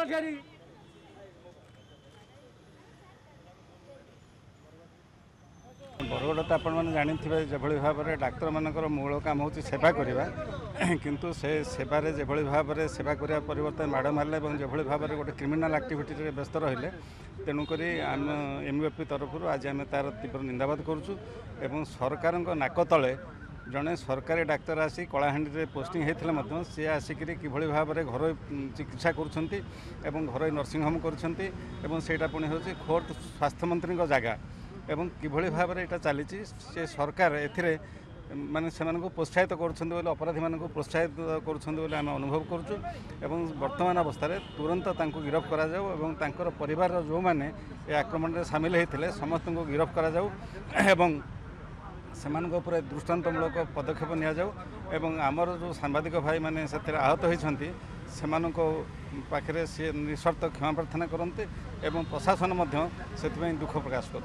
बरगड़ तो आपण मैंने जानी जो भाव में डाक्तर मानकर मूल काम हूँ सेवा करवा किंतु से सेवार जो भाव में सेवा करने परिवर्तन माड़ मारे और जो भाव में गोटे क्रिमिनाल एक्टिविटी व्यस्त रहिले तेणुक आम एमयूएफपी तरफ आज आम तार तीव्र निंदाबाद करुचु एवं सरकार नाक तले जड़े सरकारी डाक्तर आसी कलाहांडी पोस्टिंग होते सी आसिक किभली भाव में घर चिकित्सा कर घर नर्सिंग होम करटा पुणी हूँ खोर्ट स्वास्थ्य मंत्री जगह एवं किभली भाव में यहाँ चली से सरकार ए माने से प्रोत्साहित कर अपराधी मानक प्रोत्साहित कर अनुभव करुँ एवं वर्तमान अवस्था तुरंत गिरफ कर परिवार जो मैंने आक्रमण में सामिल होते समस्त को गिरफ कर से दृष्टांतमूलक पदक्षेप नि आमर जो सांबादिक भाई मैंने से आहत होती पाखे सी निस्वार्थ क्षमा प्रार्थना करते प्रशासन से दुख प्रकाश कर।